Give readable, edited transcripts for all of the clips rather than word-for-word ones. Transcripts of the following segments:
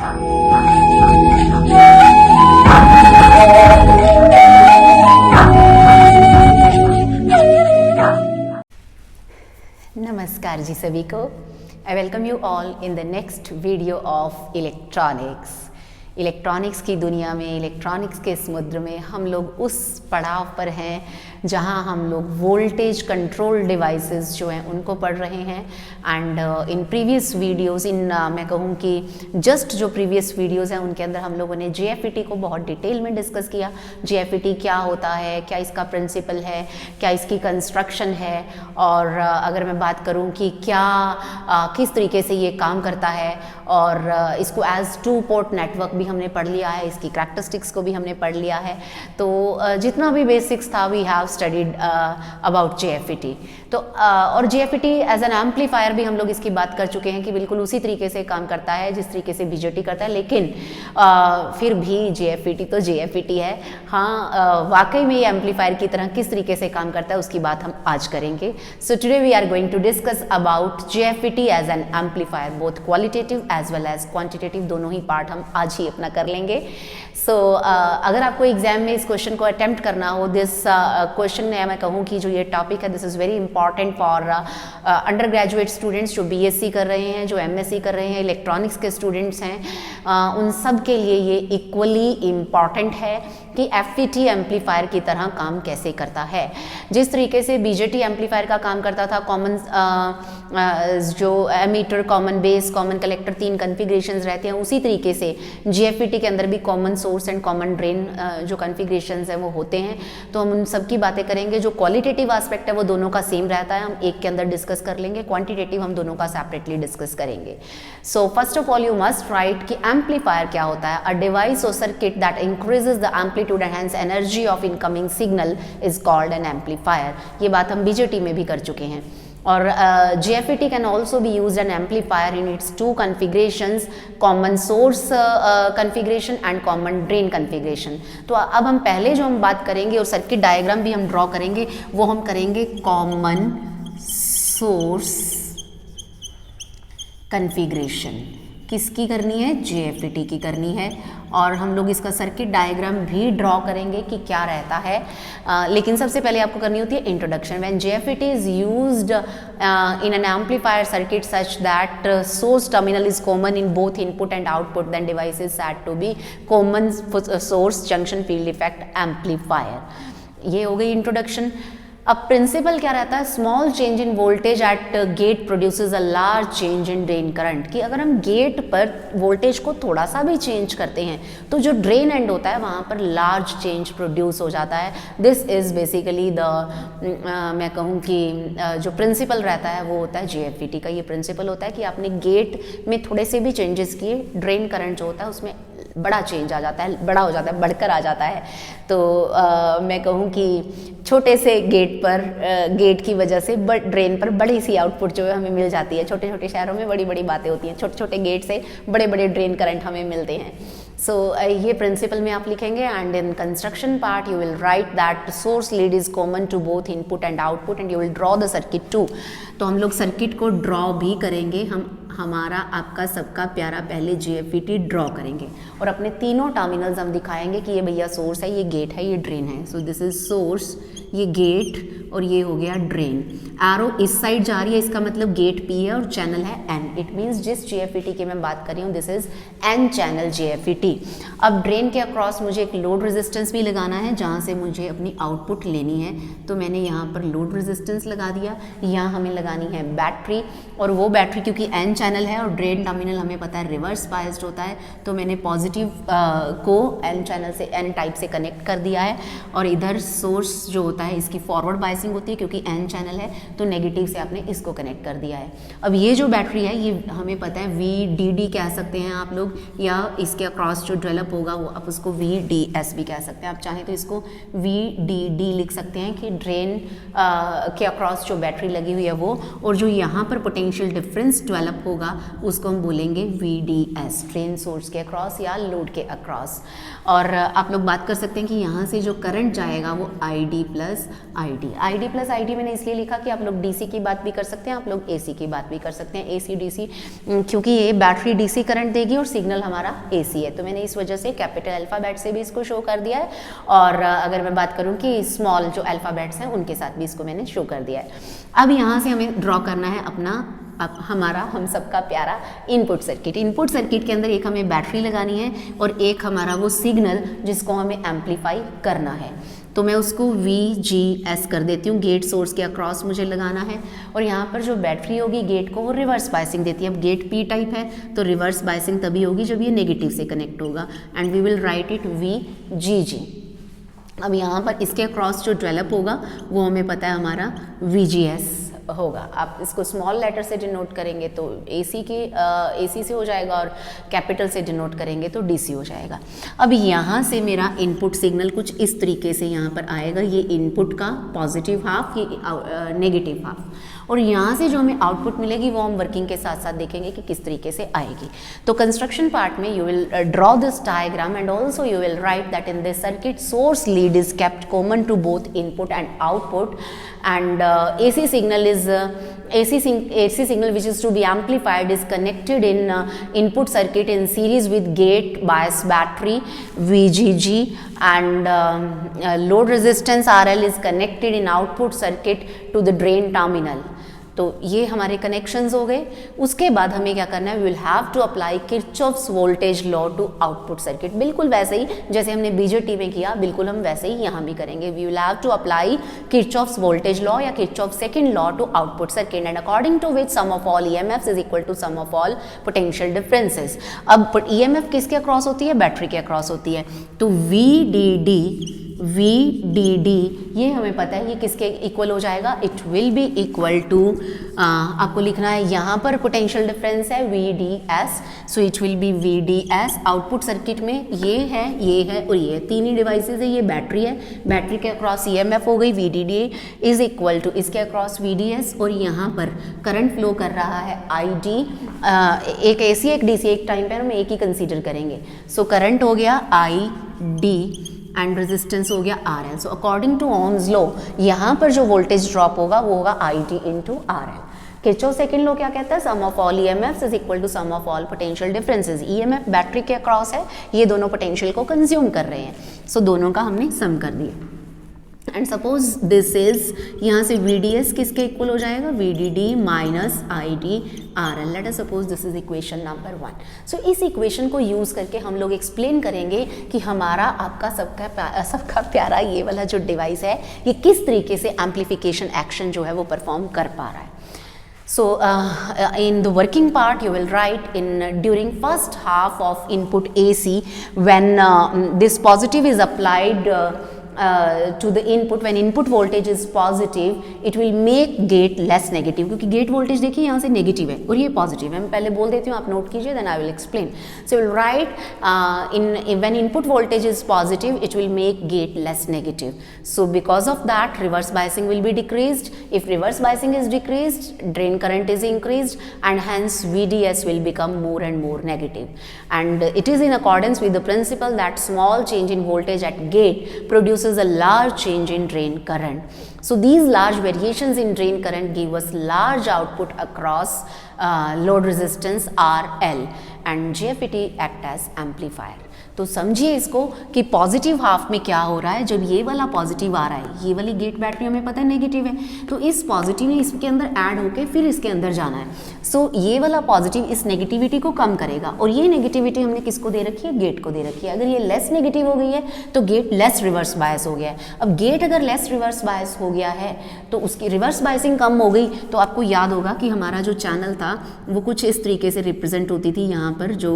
नमस्कार जी सभी को। I welcome you all in the next video of electronics. Electronics की दुनिया में, इलेक्ट्रॉनिक्स के समुद्र में हम लोग उस पड़ाव पर हैं जहां हम लोग वोल्टेज कंट्रोल डिवाइसेस जो हैं उनको पढ़ रहे हैं। एंड इन प्रीवियस वीडियोस, मैं कहूँ कि जस्ट जो प्रीवियस वीडियोस हैं उनके अंदर हम लोगों ने JFET को बहुत डिटेल में डिस्कस किया। JFET क्या होता है, क्या इसका प्रिंसिपल है, क्या इसकी कंस्ट्रक्शन है, और अगर मैं बात करूं कि क्या किस तरीके से ये काम करता है, और इसको एज 2 पोर्ट नेटवर्क भी हमने पढ़ लिया है, इसकी कैरेक्टरिस्टिक्स को भी हमने पढ़ लिया है। तो जितना भी बेसिक्स था we have studied about JFET। तो और JFET एज एन एम्पलीफायर भी हम लोग इसकी बात कर चुके हैं कि बिल्कुल उसी तरीके से काम करता है जिस तरीके से BJT करता है, लेकिन फिर भी JFET तो JFET है। हाँ, वाकई में ये एम्पलीफायर की तरह किस तरीके से काम करता है उसकी बात हम आज करेंगे। So today we are going to discuss about JFET as an amplifier, both qualitative as well as quantitative, दोनों ही पार्ट हम आज ही अपना कर लेंगे। सो अगर आपको एग्जाम में इस क्वेश्चन को अटेम्प्ट करना हो, दिस क्वेश्चन में मैं कहूँ कि जो ये टॉपिक है this is very important for under graduate students जो BSc कर रहे हैं, जो MSc कर रहे हैं, इलेक्ट्रॉनिक्स के स्टूडेंट्स हैं, उन सब के लिए ये इक्वली इम्पॉर्टेंट है कि FET एम्पलीफायर की तरह काम कैसे करता है। जिस तरीके से BJT एम्पलीफायर का काम करता था, कॉमन जो emitter, common base, common collector, 3 configurations रहते हैं, उसी तरीके से JFET के अंदर भी common source and common drain जो कन्फिग्रेशंस हैं वो होते हैं। तो हम उन सब की बातें करेंगे। जो क्वालिटेटिव एस्पेक्ट है वो दोनों का सेम रहता है, हम एक के अंदर डिस्कस कर लेंगे। क्वांटिटेटिव हम दोनों का सेपरेटली डिस्कस करेंगे। सो first of all you must write कि एम्पलीफायर क्या होता है। अ डिवाइस और circuit that increases the amplitude and hence energy of incoming signal is called an amplifier. ये बात हम BJT में भी कर चुके हैं। और JFET can also be used an amplifier in its 2 configurations, common source configuration and common drain configuration। तो अब हम पहले जो हम बात करेंगे और सर्किट डायग्राम भी हम ड्रॉ करेंगे वो हम करेंगे कॉमन सोर्स कन्फिग्रेशन। किसकी करनी है? JFET की करनी है। और हम लोग इसका सर्किट डायग्राम भी ड्रॉ करेंगे कि क्या रहता है। लेकिन सबसे पहले आपको करनी होती है introduction. When JFET is used in an amplifier circuit such that source terminal is common in both input and output, then device is said to be common source junction field effect amplifier. ये हो गई introduction. अब principle क्या रहता है? Small change in voltage at gate produces a large change in drain current. कि अगर हम गेट पर वोल्टेज को थोड़ा सा भी चेंज करते हैं तो जो ड्रेन एंड होता है वहाँ पर लार्ज चेंज प्रोड्यूस हो जाता है। दिस इज़ बेसिकली द मैं कहूँ कि जो प्रिंसिपल रहता है वो होता है JFET का। ये प्रिंसिपल होता है कि आपने गेट में थोड़े से भी चेंजेस किए, ड्रेन करंट जो होता है उसमें बड़ा चेंज आ जाता है, बड़ा हो जाता है, बढ़कर आ जाता है। तो मैं कहूँ कि छोटे से गेट पर गेट की वजह से ड्रेन पर बड़ी सी आउटपुट जो है हमें मिल जाती है। छोटे छोटे शहरों में बड़ी बड़ी बातें होती हैं, छोटे छोटे गेट से बड़े बड़े ड्रेन करंट हमें मिलते हैं। सो ये प्रिंसिपल में आप लिखेंगे। And in construction part you will write that source lead is common to both input and output and you will draw the circuit too. तो हम लोग सर्किट को ड्रॉ भी करेंगे। हमारा आपका सबका प्यारा पहले JFET ड्रॉ करेंगे और अपने तीनों टर्मिनल्स हम दिखाएंगे कि ये भैया सोर्स है, ये गेट है, ये ड्रेन है। सो दिस इज सोर्स, ये गेट और ये हो गया ड्रेन। एरो इस साइड जा रही है, इसका मतलब गेट P है और चैनल है N। इट मीन्स जिस JFET की मैं बात कर रही हूँ this is N channel JFET। अब ड्रेन के अक्रॉस मुझे एक लोड रेजिस्टेंस भी लगाना है जहाँ से मुझे अपनी आउटपुट लेनी है। तो मैंने यहाँ पर लोड रेजिस्टेंस लगा दिया। यहाँ हमें लगानी है बैटरी, और वो बैटरी क्योंकि N चैनल है और ड्रेन टर्मिनल हमें पता है रिवर्स बायस्ड होता है, तो मैंने पॉजिटिव को N चैनल से N टाइप से कनेक्ट कर दिया है। और इधर सोर्स जो होता है इसकी फॉरवर्ड बायसिंग होती है क्योंकि N चैनल है, तो नेगेटिव से आपने इसको कनेक्ट कर दिया है। अब ये जो बैटरी है ये हमें पता है VDD कह सकते हैं आप लोग, या इसके अक्रॉस जो डेवलप होगा वो आप उसको VDS भी कह सकते हैं। आप चाहें तो इसको VDD लिख सकते हैं कि ड्रेन के अक्रॉस जो बैटरी लगी हुई है वो, और जो यहाँ पर पोटेंशियल डिफरेंस डेवलप होगा उसको हम बोलेंगे VDS, ड्रेन सोर्स के अक्रॉस या लोड के अक्रॉस। और आप लोग बात कर सकते हैं कि यहाँ से जो करंट जाएगा वो ID+ plus I D. I D plus I D मैंने इसलिए लिखा कि आप लोग DC की बात भी कर सकते हैं, आप लोग AC की बात भी कर सकते हैं, AC DC, क्योंकि ये बैटरी DC करंट देगी और सिग्नल हमारा AC है, तो मैंने इस वजह से कैपिटल अल्फ़ाबेट से भी इसको शो कर दिया है, और अगर मैं बात करूँ कि स्मॉल जो अल्फ़ाबेट्स हैं उनके साथ भी इसको मैंने शो कर दिया है। अब यहाँ से हमें ड्रॉ करना है अपना हमारा हम सबका प्यारा इनपुट सर्किट। इनपुट सर्किट के अंदर एक हमें बैटरी लगानी है और एक हमारा वो सिग्नल जिसको हमें एम्पलीफाई करना है, तो मैं उसको VGS कर देती हूँ। गेट सोर्स के अक्रॉस मुझे लगाना है, और यहाँ पर जो बैटरी होगी गेट को वो रिवर्स बायसिंग देती है। अब गेट P टाइप है तो रिवर्स बायसिंग तभी होगी जब ये नेगेटिव से कनेक्ट होगा, and we will write it VGG। अब यहाँ पर इसके अक्रॉस जो डेवलप होगा वो हमें पता है हमारा VGS होगा। आप इसको स्मॉल लेटर से डिनोट करेंगे तो AC से हो जाएगा, और कैपिटल से डिनोट करेंगे तो DC हो जाएगा। अब यहाँ से मेरा इनपुट सिग्नल कुछ इस तरीके से यहाँ पर आएगा, ये इनपुट का पॉजिटिव हाफ, ये नेगेटिव हाफ, और यहाँ से जो हमें आउटपुट मिलेगी वो हम वर्किंग के साथ साथ देखेंगे कि किस तरीके से आएगी। तो कंस्ट्रक्शन पार्ट में you will draw this diagram and also you will write that in this circuit source lead is kept common to both input and output, and AC signal which is to be amplified is connected in input circuit in series with gate bias battery VGG, and load resistance RL is connected in output circuit to the drain terminal। तो ये हमारे connections हो गए। उसके बाद हमें क्या करना है, we will have to apply Kirchhoff's voltage law to output circuit. बिल्कुल वैसे ही जैसे हमने बीजेटी में किया, बिल्कुल हम वैसे ही यहाँ भी करेंगे। We will have to apply Kirchhoff's voltage law या Kirchhoff second law to output circuit, and according to which sum of all EMFs is equal to sum of all potential differences. अब EMF किसके across होती है, battery के across होती है, तो VDD ये हमें पता है ये किसके इक्वल हो जाएगा, it will be equal to, आपको लिखना है यहाँ पर पोटेंशियल डिफरेंस है VDS, so it will be VDS। Output circuit में ये है और ये तीन ही डिवाइसेस है, ये बैटरी है, बैटरी के अक्रॉस EMF हो गई VDD इज इक्वल टू इसके अक्रॉस VDS, और यहाँ पर करंट फ्लो कर रहा है ID, एक AC एक DC, एक टाइम पर हम एक ही कंसीडर करेंगे। सो करंट हो गया ID एंड रेजिस्टेंस हो गया RL। So according to Ohm's law यहाँ पर जो वोल्टेज ड्रॉप होगा वो होगा ID into RL। Kirchhoff second law क्या कहता है, sum of all EMFs is equal to sum of all potential differences. EMF battery के अक्रॉस है, ये दोनों पोटेंशियल को कंज्यूम कर रहे हैं, सो दोनों का हमने सम कर दिया। एंड सपोज दिस इज, यहाँ से VDS किसके इक्वल हो जाएगा, VDD minus ID RL। Late us suppose this is equation number 1। सो इस इक्वेशन को यूज़ करके हम लोग एक्सप्लेन करेंगे कि हमारा आपका सबका प्यारा ये वाला जो डिवाइस है ये किस तरीके से एम्प्लीफिकेशन एक्शन जो है वो परफॉर्म कर पा रहा है। So in the working part you will write during first half of input AC when this positive is applied to the input, when input voltage is positive it will make gate less negative, क्योंकि gate voltage देखिए यहाँ से negative है और ये positive है। मैं पहले बोल देती हूँ, आप नोट कीजिए, then I will explain. So you will write when input voltage is positive it will make gate less negative. So because of that reverse biasing will be decreased. If reverse biasing is decreased, drain current is increased, and hence VDS will become more and more negative. And it is in accordance with the principle that small change in voltage at gate produces a large change in drain current. So these large variations in drain current give us large output across load resistance RL, and GFET act as amplifier. तो समझिए इसको कि positive half में क्या हो रहा है, जब ये वाला पॉजिटिव आ रहा है, ये वाली गेट बैटरी हमें पता है नेगेटिव है, तो इस पॉजिटिव ने इसके अंदर ऐड होके फिर इसके अंदर जाना है। सो ये वाला पॉजिटिव इस नेगेटिविटी को कम करेगा, और ये नेगेटिविटी हमने किसको दे रखी है, गेट को दे रखी है। अगर ये लेस नेगेटिव हो गई है तो गेट लेस रिवर्स बायस हो गया है। अब गेट अगर लेस रिवर्स बायस हो गया है तो उसकी रिवर्स बायसिंग कम हो गई, तो आपको याद होगा कि हमारा जो चैनल था वो कुछ इस तरीके से रिप्रेजेंट होती थी, यहाँ पर जो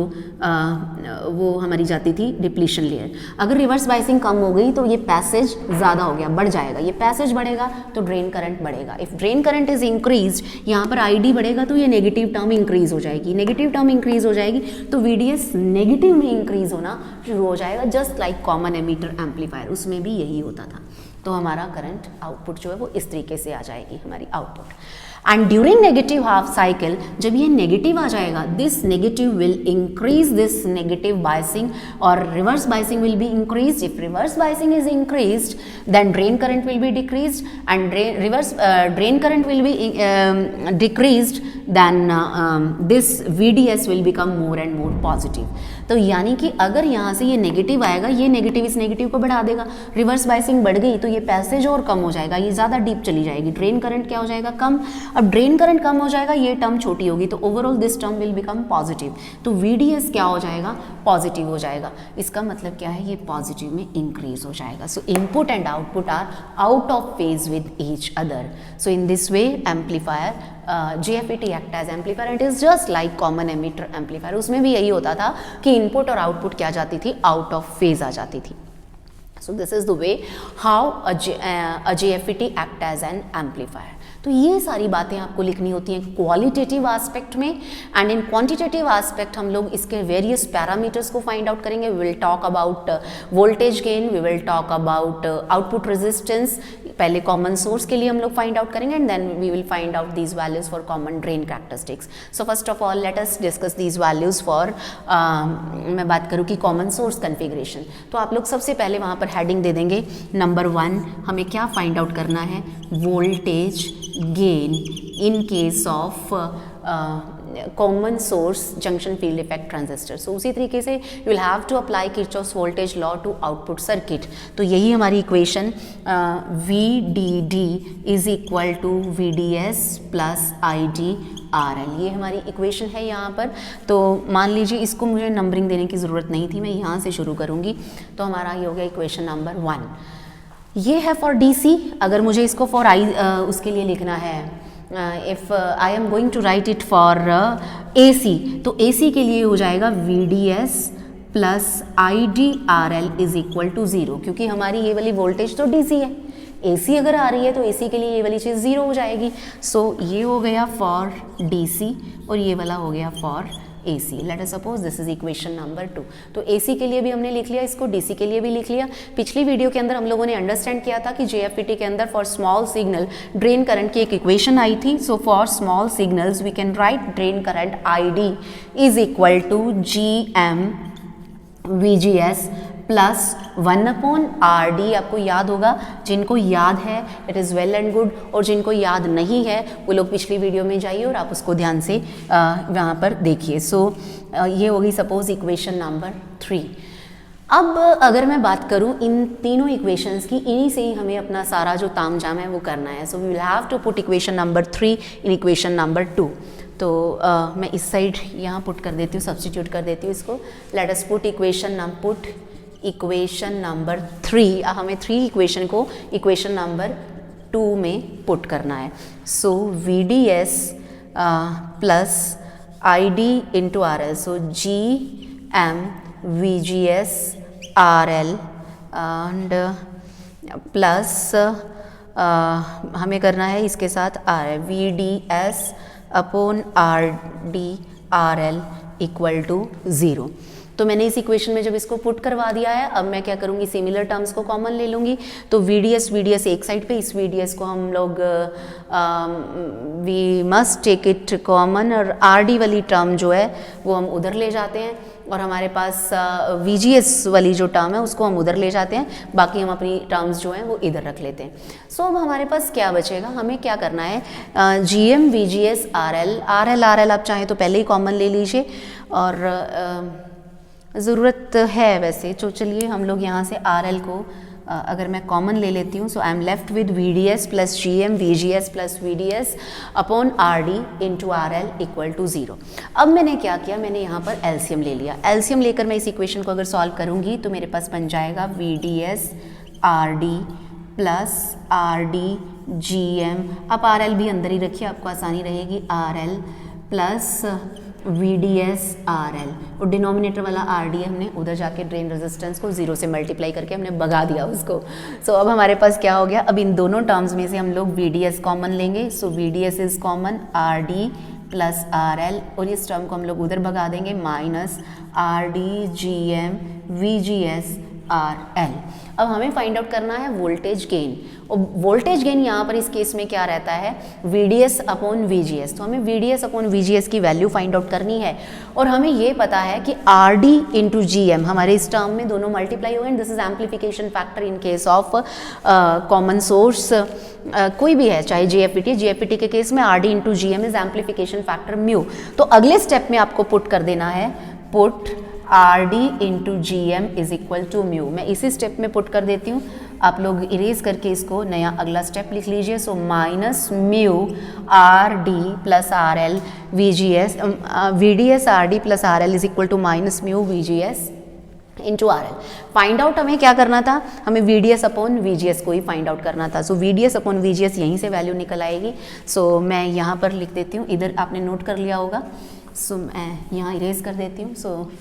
वो हमारी जाती थी डिप्लीशन लेयर। अगर रिवर्स बायसिंग कम हो गई तो ये पैसेज ज़्यादा हो गया, बढ़ जाएगा, ये पैसेज बढ़ेगा तो ड्रेन करंट बढ़ेगा। If drain current is increase, यहाँ पर ID बढ़ेगा तो ये नेगेटिव टर्म इंक्रीज हो जाएगी, नेगेटिव टर्म इंक्रीज हो जाएगी तो VDS नेगेटिव में इंक्रीज होना शुरू हो जाएगा, just like common ammeter amplifier, उसमें भी यही होता था। तो हमारा करंट आउटपुट जो है वो इस तरीके से आ जाएगी हमारी output. And during negative half cycle जब ये नेगेटिव आ जाएगा, this negative will increase this negative biasing और reverse biasing will be increase. If reverse biasing is increased then drain current will be decreased and drain current will be decreased, then this VDS will become more and more positive. तो यानी कि अगर यहाँ से ये negative आएगा, ये negative इस नेगेटिव को बढ़ा देगा, रिवर्स बायसिंग बढ़ गई तो ये पैसेज और कम हो जाएगा, ये ज़्यादा डीप चली जाएगी, ड्रेन करंट क्या हो जाएगा, कम. अब ड्रेन करंट कम हो जाएगा, ये टर्म छोटी होगी, तो overall this term will become positive. तो VDS क्या हो जाएगा, पॉजिटिव हो जाएगा. इसका मतलब क्या है, ये पॉजिटिव में इंक्रीज हो जाएगा. So input and output are out of phase with each other. So in this way amplifier JFET act as amplifier and is just like common emitter amplifier. उसमें भी यही होता था कि इनपुट और आउटपुट क्या जाती थी, आउट ऑफ फेज आ जाती थी. So this is the way how a JFET act as an amplifier. तो ये सारी बातें आपको लिखनी होती हैं क्वालिटेटिव एस्पेक्ट में. एंड इन क्वांटिटेटिव एस्पेक्ट हम लोग इसके वेरियस पैरामीटर्स को फाइंड आउट करेंगे. We will talk about voltage gain, we will talk about output resistance. पहले कॉमन सोर्स के लिए हम लोग फाइंड आउट करेंगे and then we will find out these values for common drain characteristics. So first of all let us discuss these values for, मैं बात करूँ कि कॉमन सोर्स कन्फिग्रेशन. तो आप लोग सबसे पहले वहाँ पर हेडिंग दे देंगे. नंबर 1 हमें क्या फाइंड आउट करना है, voltage gain in case of common source junction field effect transistor. So उसी तरीके से you will have to apply Kirchhoff's voltage law to output circuit. तो यही हमारी equation VDD is equal to VDS plus IDRL, ये हमारी equation है यहाँ पर. तो मान लीजिए इसको मुझे नंबरिंग देने की ज़रूरत नहीं थी, मैं यहाँ से शुरू करूँगी. तो हमारा ये हो गया इक्वेशन नंबर 1. ये है फॉर DC. अगर मुझे इसको फॉर उसके लिए लिखना है, if I am going to write it for AC, तो AC के लिए हो जाएगा VDS plus IDRL is equal to 0, क्योंकि हमारी ये वाली वोल्टेज तो DC है. AC अगर आ रही है तो AC के लिए ये वाली चीज़ 0 हो जाएगी. सो ये हो गया फॉर DC और ये वाला हो गया for AC. Late us suppose this is equation number 2. तो AC के लिए भी हमने लिख लिया, इसको DC के लिए भी लिख लिया. पिछली वीडियो के अंदर हम लोगों ने अंडरस्टैंड किया था कि JFET के अंदर for small signal drain current की एक इक्वेशन आई थी. So for small signals we can write drain current ID is equal to GM VGS plus 1/RD. आपको याद होगा, जिनको याद है it is well and good, और जिनको याद नहीं है वो लोग पिछली वीडियो में जाइए और आप उसको ध्यान से वहाँ पर देखिए. सो ये होगी सपोज इक्वेशन नंबर 3. अब अगर मैं बात करूँ इन तीनों इक्वेशंस की, इन्हीं से ही हमें अपना सारा जो ताम झाम है वो करना है. So we will have to put equation number 3 in equation number 2. तो मैं इस साइड यहाँ पुट कर देती हूँ, सब्स्टिट्यूट कर देती हूँ इसको. Let us put equation number 3. हमें 3 इक्वेशन को इक्वेशन नंबर 2 में पुट करना है. So VDS plus ID into RL. So GM VGS RL and plus हमें करना है इसके साथ VDS upon RD RL equal to 0. तो मैंने इस इक्वेशन में जब इसको पुट करवा दिया है, अब मैं क्या करूँगी, सिमिलर टर्म्स को कॉमन ले लूँगी. तो VDS एक साइड पे, इस VDS को हम लोग we must take it common, और RD वाली टर्म जो है वो हम उधर ले जाते हैं, और हमारे पास VGS वाली जो टर्म है उसको हम उधर ले जाते हैं. बाकी हम अपनी टर्म्स जो हैं वो इधर रख लेते हैं. सो अब हमारे पास क्या बचेगा, हमें क्या करना है, GM VGS RL आप चाहें तो पहले ही कॉमन ले लीजिए, और ज़रूरत है वैसे. तो चलिए हम लोग यहाँ से RL को अगर मैं कॉमन ले लेती हूँ, so I am left with VDS plus GM VGS plus VDS upon RD into RL equal to 0. अब मैंने क्या किया, मैंने यहाँ पर एलसीएम ले लिया. एलसीएम लेकर मैं इस इक्वेशन को अगर सॉल्व करूँगी तो मेरे पास बन जाएगा VDS RD plus RD GM. अब RL भी अंदर ही रखिए, आपको आसानी रहेगी. RL प्लस VDS RL, और डिनोमिनेटर वाला RD हमने उधर जाके ड्रेन रेजिस्टेंस को 0 से मल्टीप्लाई करके हमने भगा दिया उसको. सो अब हमारे पास क्या हो गया, अब इन दोनों टर्म्स में से हम लोग VDS कॉमन लेंगे. सो VDS is common, RD plus RL, और इस टर्म को हम लोग उधर भगा देंगे, minus RD GM VGS R L. अब हमें फाइंड आउट करना है वोल्टेज गेन, और वोल्टेज गेन यहाँ पर इस केस में क्या रहता है, VDS अपॉन VGS। तो हमें VDS अपॉन VGS की वैल्यू फाइंड आउट करनी है, और हमें ये पता है कि RD इंटू GM हमारे इस टर्म में दोनों मल्टीप्लाई हो गए। This is amplification factor in case of common source, कोई भी है चाहे GFET के केस में RD into GM is amplification factor mu. तो अगले स्टेप में आपको पुट कर देना है, put RD into GM is equal to mu. मैं इसी स्टेप में पुट कर देती हूँ, आप लोग इरेज करके इसको नया अगला स्टेप लिख लीजिए। So minus mu RD plus RL VGS, VDS RD plus RL is equal to minus mu VGS into RL। Find out हमें क्या करना था, हमें VDS अपॉन VGS को ही फाइंड आउट करना था। सो VDS अपॉन VGS यहीं से वैल्यू निकल आएगी। सो मैं यहाँ पर लिख देती हूँ, इधर आपने नोट कर लिया होगा। सो मैं यहाँ इरेज कर देती हूँ। So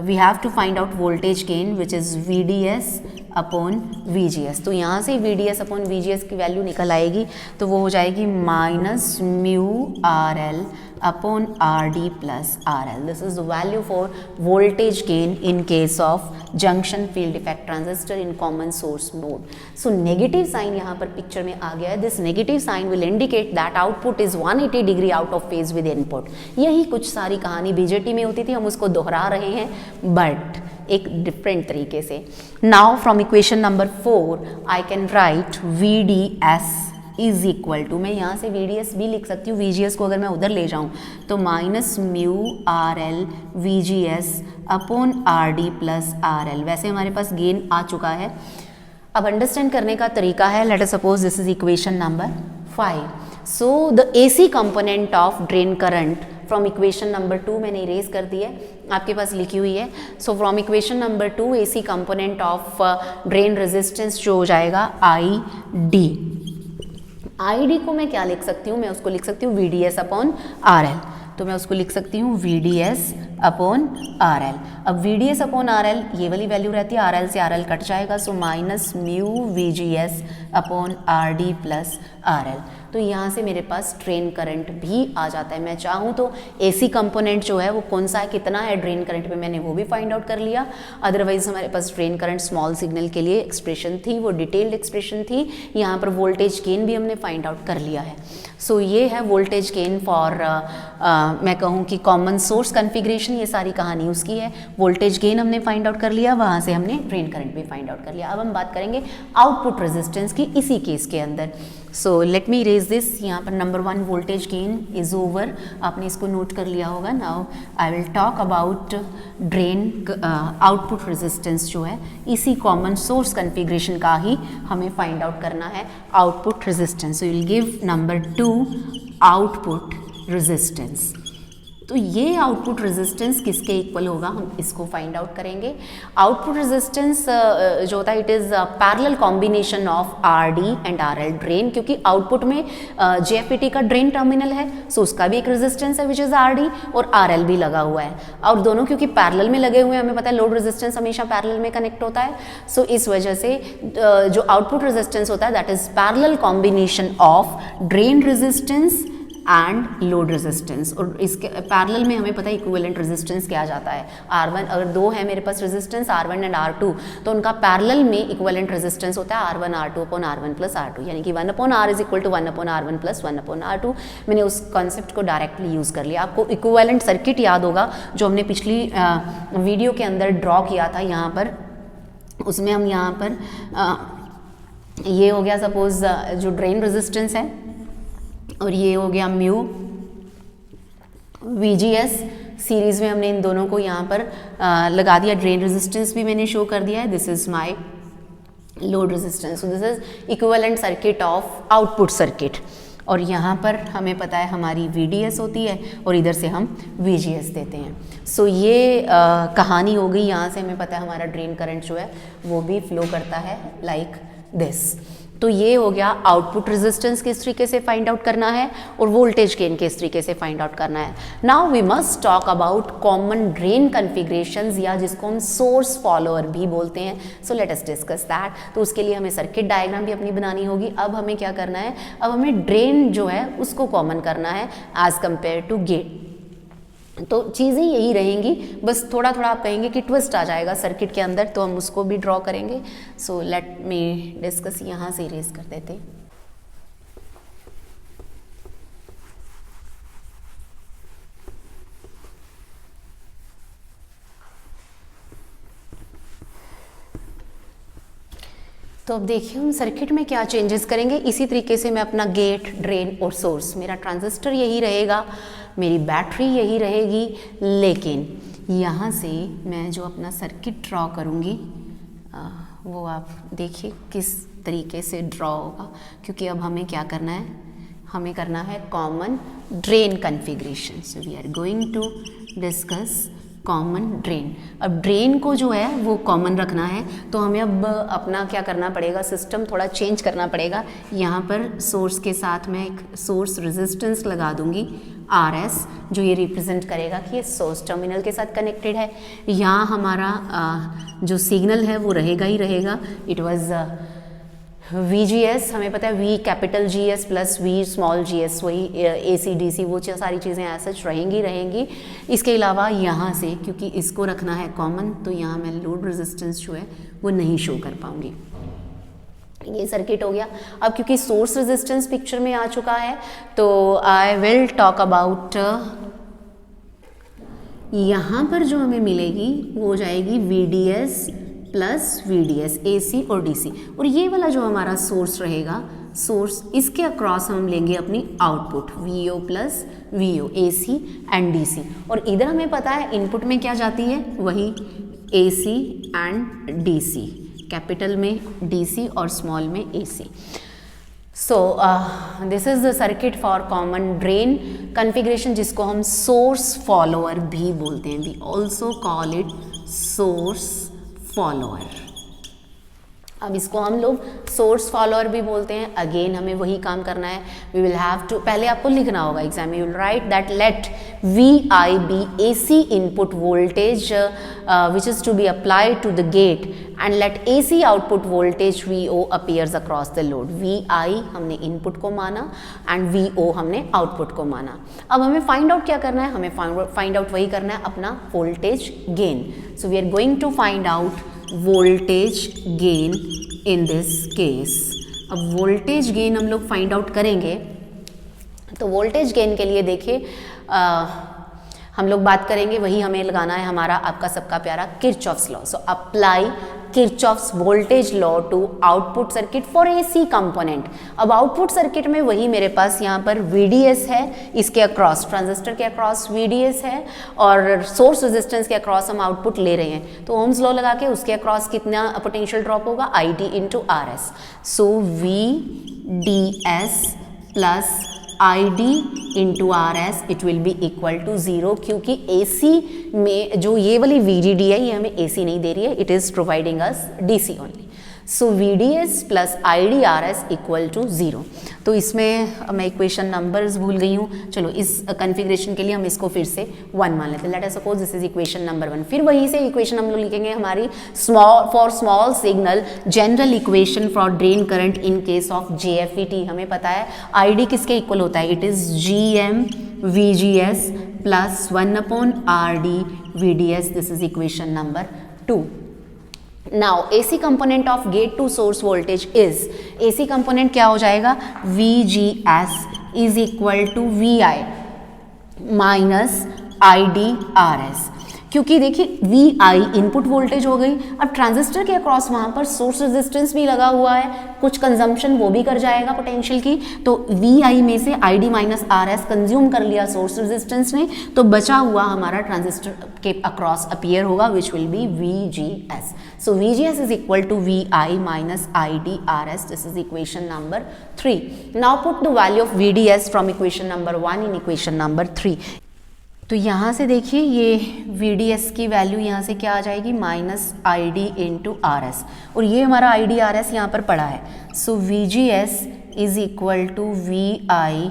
we have to find out voltage gain which is VDS upon VGS। तो यहाँ से VDS अपॉन VGS की वैल्यू निकल आएगी, तो वो हो जाएगी minus mu RL upon RD plus RL। This is the value for voltage gain in case of junction field effect transistor in common source mode. So negative sign यहाँ पर picture में आ गया है। This negative sign will indicate that output is 180 degree out of phase with input. यही कुछ सारी कहानी BJT में होती थी, हम उसको दोहरा रहे हैं बट एक डिफरेंट तरीके से। Now from equation number 4 I can write VDS is equal to, मैं यहाँ से VDS भी लिख सकती हूँ, VGS को अगर मैं उधर ले जाऊँ तो minus mu RL VGS upon RD plus RL। वैसे हमारे पास गेन आ चुका है। अब अंडरस्टैंड करने का तरीका है, late us suppose this is equation number 5। So the AC component of drain current from equation number 2 मैंने इरेज कर दी है, आपके पास लिखी हुई है। So from equation number 2 AC component of drain resistance जो हो जाएगा ID को मैं क्या लिख सकती हूँ, मैं उसको लिख सकती हूँ VDS अपॉन RL। तो मैं उसको लिख सकती हूँ VDS अपॉन RL। अब VDS अपॉन RL ये वाली वैल्यू रहती है, RL से RL कट जाएगा, सो minus mu VGS upon RD plus RL। तो यहाँ से मेरे पास ड्रेन करंट भी आ जाता है। मैं चाहूँ तो AC कंपोनेंट जो है वो कौन सा है, कितना है ड्रेन करंट में, मैंने वो भी फाइंड आउट कर लिया। अदरवाइज हमारे पास ड्रेन करंट स्मॉल सिग्नल के लिए एक्सप्रेशन थी, वो डिटेल्ड एक्सप्रेशन थी। यहाँ पर वोल्टेज गेन भी हमने फाइंड आउट कर लिया है। सो ये है वोल्टेज गेन फॉर मैं कहूँ कि कॉमन सोर्स कन्फिग्रेशन, ये सारी कहानी उसकी है। वोल्टेज गेन हमने फाइंड आउट कर लिया, वहाँ से हमने ड्रेन करंट भी फाइंड आउट कर लिया। अब हम बात करेंगे आउटपुट रेजिस्टेंस की इसी केस के अंदर। So let me erase this. यहाँ पर number 1 voltage gain is over, आपने इसको नोट कर लिया होगा। Now I will talk about drain output resistance जो है इसी कॉमन सोर्स कन्फिग्रेशन का ही हमें फाइंड आउट करना है, output resistance. So will give number 2 output resistance. तो ये आउटपुट रेजिस्टेंस किसके इक्वल होगा, हम इसको फाइंड आउट करेंगे। आउटपुट रेजिस्टेंस जो होता है it is parallel combination of RD and RL drain, क्योंकि आउटपुट में JFET का ड्रेन टर्मिनल है, सो उसका भी एक रेजिस्टेंस है विच इज़ RD, और RL भी लगा हुआ है। और दोनों क्योंकि पैरेलल में लगे हुए हैं, हमें पता है लोड रेजिस्टेंस हमेशा पैरेलल में कनेक्ट होता है। सो इस वजह से जो आउटपुट रेजिस्टेंस होता है that is parallel combination of drain resistance and load resistance. और इसके पैरेलल में हमें पता है इक्विवेलेंट रेजिस्टेंस क्या जाता है, R1। अगर दो है मेरे पास रेजिस्टेंस R1 एंड R2, तो उनका पैरेलल में इक्विवेलेंट रेजिस्टेंस होता है R1 R2 upon R1 plus R2, यानी कि 1 upon R is equal to 1 upon R1 plus 1 upon R2। मैंने उस कॉन्सेप्ट को डायरेक्टली यूज़ कर लिया। आपको इक्विवेलेंट सर्किट याद होगा जो हमने पिछली वीडियो के अंदर ड्रॉ किया था, यहाँ पर उसमें हम यहाँ पर ये हो गया सपोज जो ड्रेन रेजिस्टेंस है, और ये हो गया म्यू VGS। सीरीज़ में हमने इन दोनों को यहाँ पर लगा दिया। ड्रेन रेजिस्टेंस भी मैंने शो कर दिया है, this is my load resistance. So this is equivalent circuit of output circuit. और यहाँ पर हमें पता है हमारी VDS होती है और इधर से हम VGS देते हैं। सो ये कहानी हो गई। यहाँ से हमें पता है हमारा ड्रेन करंट जो है वो भी फ्लो करता है लाइक दिस। तो ये हो गया आउटपुट रेजिस्टेंस किस तरीके से फाइंड आउट करना है और वोल्टेज गेन किस तरीके से फाइंड आउट करना है। Now we must talk about common drain configurations, या जिसको हम सोर्स फॉलोअर भी बोलते हैं। So let us discuss that. तो उसके लिए हमें सर्किट डायग्राम भी अपनी बनानी होगी। अब हमें क्या करना है, अब हमें ड्रेन जो है उसको कॉमन करना है एज कंपेयर टू गेट। तो चीज़ें यही रहेंगी, बस थोड़ा थोड़ा आप कहेंगे कि ट्विस्ट आ जाएगा सर्किट के अंदर, तो हम उसको भी ड्रॉ करेंगे। सो लेट मी डिस्कस, यहाँ से इरेज कर देते हैं। तो अब देखिए हम सर्किट में क्या चेंजेस करेंगे। इसी तरीके से मैं अपना गेट, ड्रेन और सोर्स, मेरा ट्रांजिस्टर यही रहेगा, मेरी बैटरी यही रहेगी, लेकिन यहाँ से मैं जो अपना सर्किट ड्रॉ करूँगी वो आप देखिए किस तरीके से ड्रॉ होगा, क्योंकि अब हमें क्या करना है, हमें करना है common drain configuration. So we are going to discuss common drain. अब ड्रेन को जो है वो कॉमन रखना है, तो हमें अब अपना क्या करना पड़ेगा, सिस्टम थोड़ा चेंज करना पड़ेगा। यहाँ पर सोर्स के साथ मैं एक सोर्स रेजिस्टेंस लगा दूंगी RS, जो ये रिप्रेजेंट करेगा कि ये सोर्स टर्मिनल के साथ कनेक्टेड है। यहाँ हमारा जो सिग्नल है वो रहेगा ही रहेगा, इट वाज VGS, हमें पता है V capital GS plus V small GS, वही AC DC वो सारी चीज़ें ऐसे रहेंगी। इसके अलावा यहाँ से क्योंकि इसको रखना है कॉमन, तो यहाँ मैं लोड रेजिस्टेंस जो है वो नहीं शो कर पाऊँगी। ये सर्किट हो गया। अब क्योंकि सोर्स रेजिस्टेंस पिक्चर में आ चुका है, तो आई विल टॉक अबाउट, यहाँ पर जो हमें मिलेगी वो हो जाएगी VDS प्लस VDS, AC और DC, और ये वाला जो हमारा सोर्स रहेगा, सोर्स इसके अक्रॉस हम लेंगे अपनी output VO plus VO, AC and DC, और इधर हमें पता है इनपुट में क्या जाती है, वही AC एंड DC, कैपिटल में DC और स्मॉल में AC। So this is the circuit for common drain configuration, जिसको हम सोर्स फॉलोअर भी बोलते हैं। We also call it source follower. अब इसको हम लोग सोर्स फॉलोअर भी बोलते हैं। अगेन हमें वही काम करना है, वी विल हैव टू, पहले आपको लिखना होगा एग्जाम में, you will write that let VI be AC input voltage which is to be applied to the gate and let AC output voltage VO appears across the load. VI हमने input को माना and VO हमने output को माना। अब हमें find out क्या करना है, हमें फाइंड आउट वही करना है, अपना voltage gain. So we are going to find out voltage gain in this case. अब वोल्टेज गेन हम लोग फाइंड आउट करेंगे, तो वोल्टेज गेन के लिए देखिए हम लोग बात करेंगे, वही हमें लगाना है हमारा आपका सबका प्यारा Kirchhoff's law. So apply Kirchhoff's voltage law to output circuit for AC component. अब आउटपुट सर्किट में वही मेरे पास यहाँ पर VDS है, इसके अक्रॉस ट्रांजिस्टर के अक्रॉस VDS है, और सोर्स रेजिस्टेंस के अक्रॉस हम आउटपुट ले रहे हैं, तो ओम्स लॉ लगा के उसके अक्रॉस कितना पोटेंशियल ड्रॉप होगा, ID into RS। So VDS plus ID into RS it will be equal to 0, क्योंकि AC में जो ये वाली VDD है ये हमें AC नहीं दे रही है, it is providing us DC only. So VDS plus ID RS equal to 0। तो इसमें मैं इक्वेशन नंबर्स भूल गई हूँ, चलो इस कॉन्फ़िगरेशन के लिए हम इसको फिर से 1 मान लेते हैं। Late us suppose this is equation number 1। फिर वही से इक्वेशन हम लोग लिखेंगे हमारी for small signal general equation for drain current in case of JFET। हमें पता है ID किसके इक्वल होता है, it is GM VGS plus 1/RD VDS। This is equation number 2। Now AC component of gate to source voltage is, AC component क्या हो जाएगा, VGS is equal to VI minus IDRS, क्योंकि देखिए VI input voltage हो गई। अब transistor के across वहाँ पर सोर्स रेजिस्टेंस भी लगा हुआ है, कुछ कंजम्पशन वो भी कर जाएगा पोटेंशियल की, तो VI में से ID माइनस RS कंज्यूम कर लिया सोर्स रेजिस्टेंस ने, तो बचा हुआ हमारा ट्रांजिस्टर के अक्रॉस अपीयर होगा which will be VGS। So VGS is equal to VI minus IDRS। This is equation number 3। Now put the value of VDS from equation number 1 in equation number 3। तो यहाँ से देखिए ये VDS की value यहाँ से क्या आ जाएगी, माइनस ID इंटू RS, और ये हमारा ID RS यहाँ पर पड़ा है। So VGS is equal to VI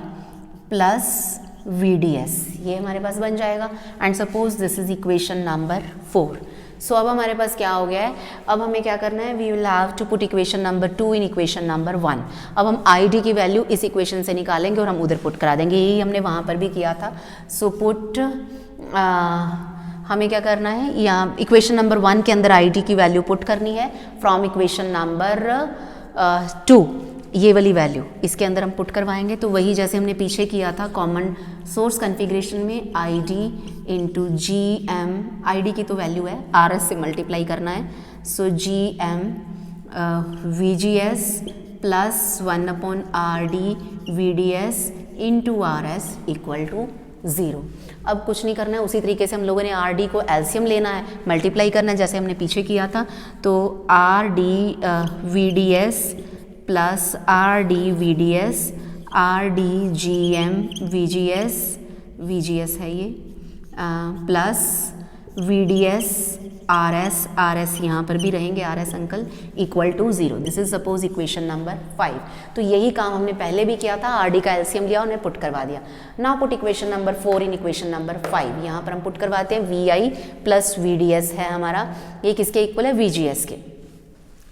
plus VDS, ये हमारे पास बन जाएगा। And suppose this is equation number 4। सो अब हमारे पास क्या हो गया है, अब हमें क्या करना है, we will have to put equation number 2 in equation number 1। अब हम ID की वैल्यू इस इक्वेशन से निकालेंगे और हम उधर पुट करा देंगे, यही हमने वहाँ पर भी किया था। सो पुट हमें क्या करना है, यहाँ इक्वेशन नंबर 1 के अंदर आई डी की वैल्यू पुट करनी है फ्रॉम इक्वेशन नंबर 2, ये वाली वैल्यू इसके अंदर हम पुट करवाएंगे। तो वही जैसे हमने पीछे किया था कॉमन सोर्स कॉन्फ़िगरेशन में, I D into G M, I D की तो वैल्यू है, आर एस से मल्टीप्लाई करना है। So G M V G S plus 1/RD VDS into R S equal to 0। अब कुछ नहीं करना है, उसी तरीके से हम लोगों ने आर डी को एलसीएम लेना है, मल्टीप्लाई करना है जैसे हमने पीछे किया था। तो R D V D S plus R D V D S, R D G M V G S है ये, plus V D S R S यहाँ पर भी रहेंगे, आर एस अंकल, equal to 0। This is suppose equation number 5। तो यही काम हमने पहले भी किया था, आर डी का एलसीएम लिया, उन्हें पुट करवा दिया। Now put equation number 4 in equation number 5। यहाँ पर हम पुट करवाते हैं V I plus V D S है हमारा, ये किसके इक्वल है, वी जी एस के।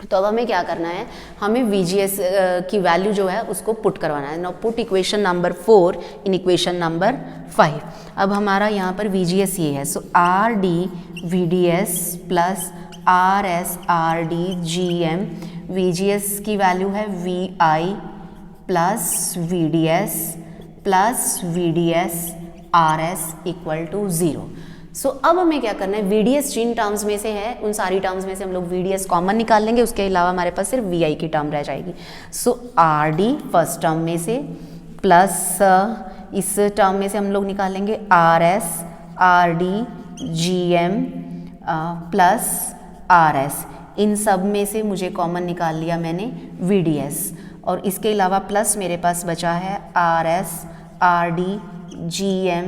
तो अब हमें क्या करना है, हमें वी जी एस की वैल्यू जो है उसको पुट करवाना है। Now put equation number 4 in equation number 5। अब हमारा यहाँ पर वी जी एस ये है, so R D V D S plus R S R D G M, V G S की वैल्यू है V I plus V D S plus V D S R S equal to 0। So अब हमें क्या करना है, V D S जिन terms में से है उन सारी टर्म्स में से हम लोग वी डी एस कॉमन निकाल लेंगे, उसके अलावा हमारे पास सिर्फ वी आई की टर्म रह जाएगी। सो आर डी फर्स्ट टर्म में से प्लस इस टर्म में से हम लोग निकालेंगे R S R D G M plus R S, इन सब में से मुझे कॉमन निकाल लिया मैंने वी डी एस, और इसके अलावा प्लस मेरे पास बचा है R S R D G M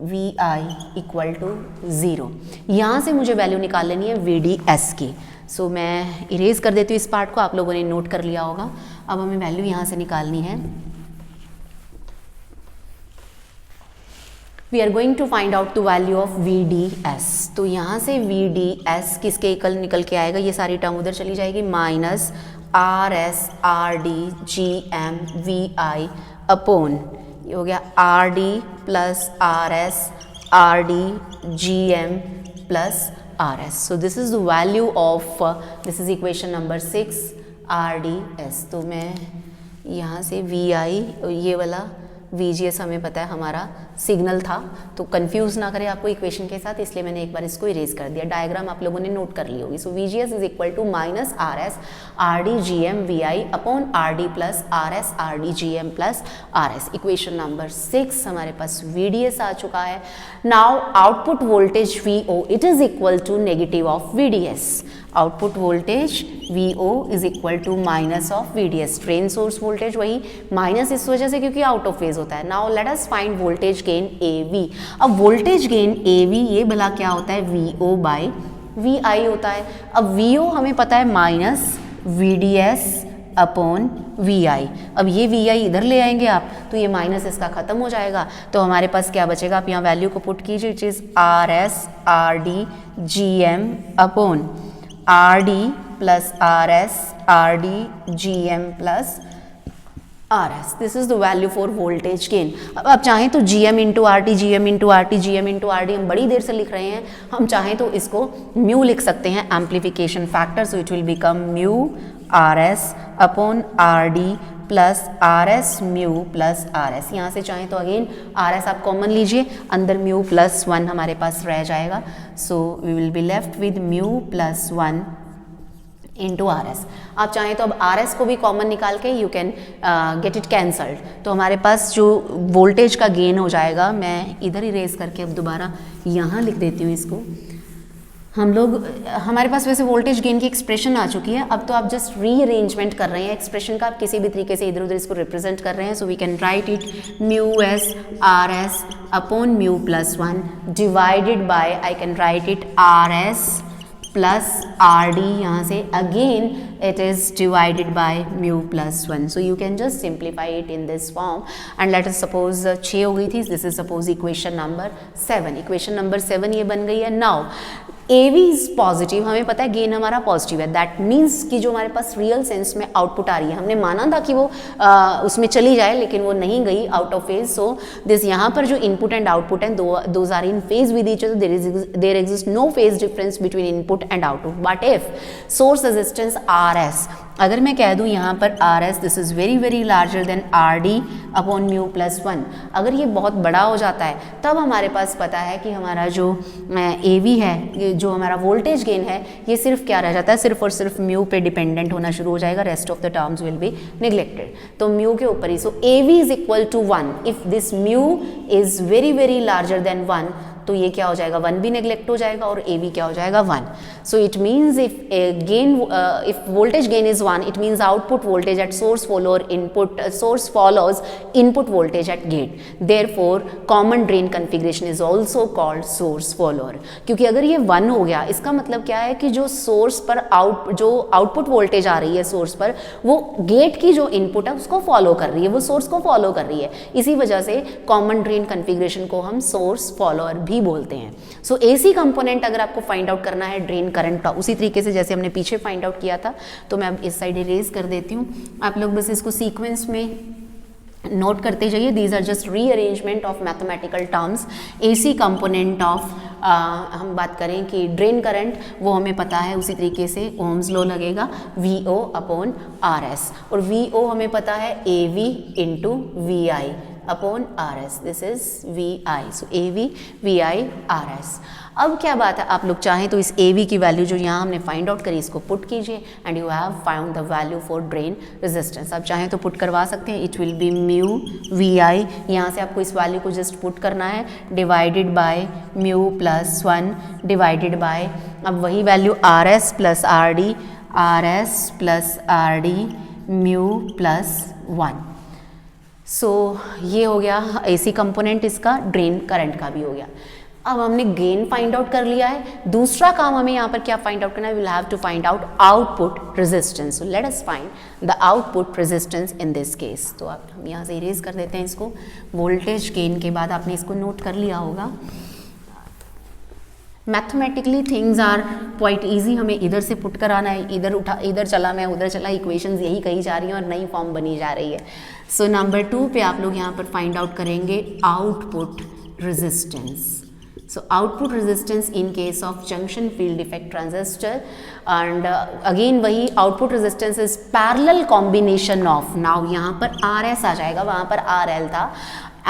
V I equal to 0। यहाँ से मुझे वैल्यू निकाल लेनी है वी डी एस की। सो मैं इरेज कर देती हूँ इस पार्ट को, आप लोगों ने नोट कर लिया होगा। अब हमें वैल्यू यहाँ से निकालनी है। We are going to find out the value of V D S. तो यहाँ से वी डी एस किसके इक्वल निकल के आएगा, ये सारी टर्म उधर चली जाएगी, minus R S R D G M V I upon, ये हो गया R D plus R S R D G M plus R S. So this is the value of, this is equation number 6 R D S. तो मैं यहाँ से we आई, ये वाला we G S हमें पता है हमारा सिग्नल था, तो कंफ्यूज ना करें आपको इक्वेशन के साथ, इसलिए मैंने एक बार इसको इरेज कर दिया। डायग्राम आप लोगों ने नोट कर ली होगी। So V G S is equal to minus R S R D G M V I upon R D plus R S R D G M plus R S. Equation number 6 हमारे पास V D S आ चुका है। Now output voltage V O, it is equal to negative of V D S. Output voltage V O is equal to minus of V D S. Drain source voltage वही minus इस वजह से क्योंकि out of phase होता है। Now let us find voltage gain A V. अब voltage gain A V ये भला क्या होता है, V O by V I होता है। अब वी ओ हमें पता है minus V D S upon V I. अब ये वी आई इधर ले आएंगे आप, तो ये माइनस इसका खत्म हो जाएगा, तो हमारे पास क्या बचेगा, आप यहाँ वैल्यू को पुट कीजिए, it is R S R D G M upon R D plus R S R D G M plus R S. This is the value for voltage gain. अब आप चाहें तो G M into R T, G M into R T, G M into R D हम बड़ी देर से लिख रहे हैं, हम चाहें तो इसको म्यू लिख सकते हैं, amplification factor. So it will become mu R S upon R D plus R S mu plus R S. यहाँ से चाहें तो अगेन आर एस आप कॉमन लीजिए, अंदर म्यू प्लस 1 हमारे पास रह जाएगा। So we will be left with mu plus 1 into R S. आप चाहें तो अब आर एस को भी कॉमन निकाल के you can get it cancelled, तो हमारे पास जो वोल्टेज का गेन हो जाएगा, मैं इधर इरेज करके अब दोबारा यहाँ लिख देती हूँ इसको। हम लोग, हमारे पास वैसे वोल्टेज गेन की एक्सप्रेशन आ चुकी है, अब तो आप जस्ट रीअरेंजमेंट कर रहे हैं एक्सप्रेशन का, आप किसी भी तरीके से इधर उधर इसको रिप्रेजेंट कर रहे हैं। So we can write it mu S R S upon mu plus 1 divided by, I can write it R S plus R D, यहाँ से again it is divided by mu plus 1। So you can just simplify it in this form and let us suppose 6 हो गई थी, this is suppose equation number 7। Equation number 7 ये बन गई है। Now AV is positive, हमें पता है गेन हमारा पॉजिटिव है, दैट मीन्स कि जो हमारे पास रियल सेंस में आउटपुट आ रही है, हमने माना था कि वो उसमें चली जाए लेकिन वो नहीं गई out of phase, so this यहाँ पर जो इनपुट एंड आउटपुट हैं those are in phase with each other, there exist no phase difference between input and output, but if source resistance RS, अगर मैं कह दूं यहाँ पर RS this is very very larger than RD upon mu plus 1, अगर ये बहुत बड़ा हो जाता है तब हमारे पास पता है कि हमारा जो AV है, जो हमारा वोल्टेज गेन है, ये सिर्फ क्या रह जाता है, सिर्फ और सिर्फ म्यू पे डिपेंडेंट होना शुरू हो जाएगा, rest of the terms will be neglected, तो म्यू के ऊपर ही, so AV is equal to 1, if this mu is very very larger than 1, तो ये क्या हो जाएगा, 1 भी नेग्लेक्ट हो जाएगा और AV क्या हो जाएगा, 1. So it means if voltage gain is 1, it means output voltage at source follows input voltage at gate, therefore common drain configuration is also called source follower, क्योंकि अगर ये 1 हो गया इसका मतलब क्या है कि जो सोर्स पर जो आउटपुट वोल्टेज आ रही है सोर्स पर, वो गेट की जो इनपुट है उसको फॉलो कर रही है, वो सोर्स को फॉलो कर रही है, इसी वजह से कॉमन ड्रेन कॉन्फ़िगरेशन को हम सोर्स फॉलोअर भी बोलते हैं. सो AC कंपोनेंट अगर आपको फाइंड आउट करना है ड्रेन करंट का, उसी तरीके से जैसे हमने पीछे फाइंड आउट किया था, तो मैं अब इस साइड इरेज कर देती हूँ, आप लोग बस इसको सीक्वेंस में नोट करते जाइए. These are just rearrangement of mathematical terms. AC component of हम बात करें कि ड्रेन करंट, वो हमें पता है उसी तरीके से ओम्स लॉ लगेगा VO अपॉन RS, और VO हमें पता है AV into VI upon RS, this is VI, so AV VI RS. अब क्या बात है, आप लोग चाहें तो इस AV की वैल्यू जो यहाँ हमने फाइंड आउट करी इसको पुट कीजिए and you have found the value for drain resistance. आप चाहें तो पुट करवा सकते हैं, it will B mu VI, यहाँ से आपको इस वैल्यू को जस्ट पुट करना है, divided by mu plus 1 divided bye, अब वही value RS plus RD mu plus 1. सो ये हो गया AC कंपोनेंट, इसका ड्रेन करंट का भी हो गया. अब हमने गेन फाइंड आउट कर लिया है, दूसरा काम हमें यहाँ पर क्या फाइंड आउट करना है, we will have to find out output resistance. So let us find the output resistance in this case. तो आप हम यहाँ से इरेज कर देते हैं इसको. वोल्टेज गेन के बाद आपने इसको नोट कर लिया होगा. Mathematically things are quite easy, हमें इधर से पुट कराना है, इधर चला मैं उधर चला, इक्वेशंस यही कही जा रही हैं और नई फॉर्म बनी जा रही है. सो नंबर 2 पे आप लोग यहाँ पर फाइंड आउट करेंगे output resistance. So output resistance in case of junction field effect transistor, and again वही output resistance is parallel combination of, now यहाँ पर RS आ जाएगा, वहाँ पर RL था,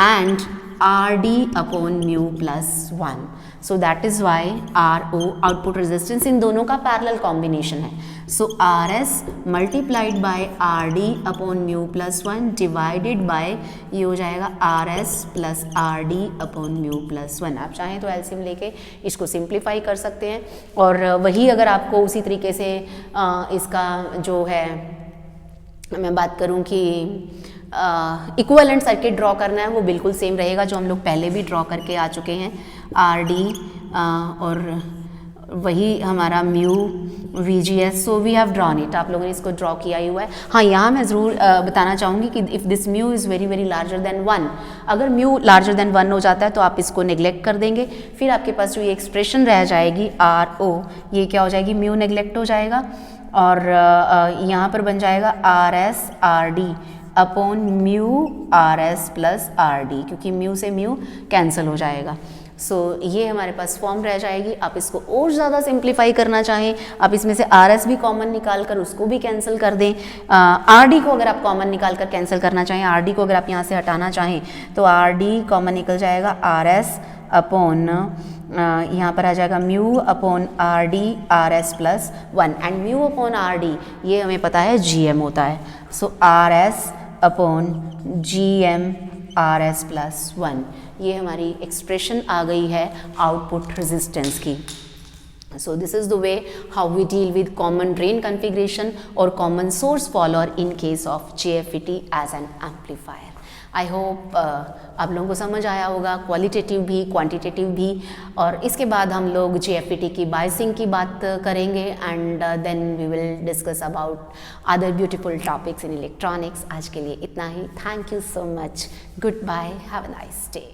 and RD upon mu plus 1. So that is why RO output resistance इन दोनों का parallel combination है. So RS multiplied by RD upon mu plus 1 divided by ये हो जाएगा RS plus RD upon mu plus 1. आप चाहें तो LCM लेके इसको सिंप्लीफाई कर सकते हैं, और वही अगर आपको उसी तरीके से इसका जो है मैं बात करूं कि इक्विवेलेंट सर्किट ड्रॉ करना है, वो बिल्कुल सेम रहेगा जो हम लोग पहले भी ड्रॉ करके आ चुके हैं. RD और वही हमारा mu VGS, so we have drawn it, आप लोगों ने इसको ड्रॉ किया ही हुआ है. हाँ, यहाँ मैं ज़रूर बताना चाहूँगी कि if this mu is very very larger than 1, अगर म्यू लार्जर देन 1 हो जाता है तो आप इसको नेग्लेक्ट कर देंगे, फिर आपके पास जो ये एक्सप्रेशन रह जाएगी RO, ये क्या हो जाएगी, म्यू नेग्लेक्ट हो जाएगा, और यहाँ पर बन जाएगा RS RD upon mu RS plus RD, क्योंकि म्यू से म्यू कैंसिल हो जाएगा. सो ये हमारे पास फॉर्म रह जाएगी. आप इसको और ज़्यादा सिंप्लीफाई करना चाहें, आप इसमें से RS भी कॉमन निकाल कर उसको भी कैंसिल कर दें. RD को अगर आप कॉमन निकाल कर कैंसिल करना चाहें, RD को अगर आप यहाँ से हटाना चाहें तो RD कॉमन निकल जाएगा RS अपॉन यहाँ पर आ जाएगा mu upon RD RS plus 1, and mu upon RD ये हमें पता है GM होता है. सो RS upon GM RS plus 1, ये हमारी एक्सप्रेशन आ गई है आउटपुट रेजिस्टेंस की. So this is the way how we deal with common drain configuration or common source follower in case of JFET as an amplifier. I hope आप लोगों को समझ आया होगा, क्वालिटेटिव भी क्वांटिटेटिव भी. और इसके बाद हम लोग JFET की बायसिंग की बात करेंगे, and then we will discuss about other beautiful topics in electronics. आज के लिए इतना ही. Thank you so much. Good bye. Have a nice day.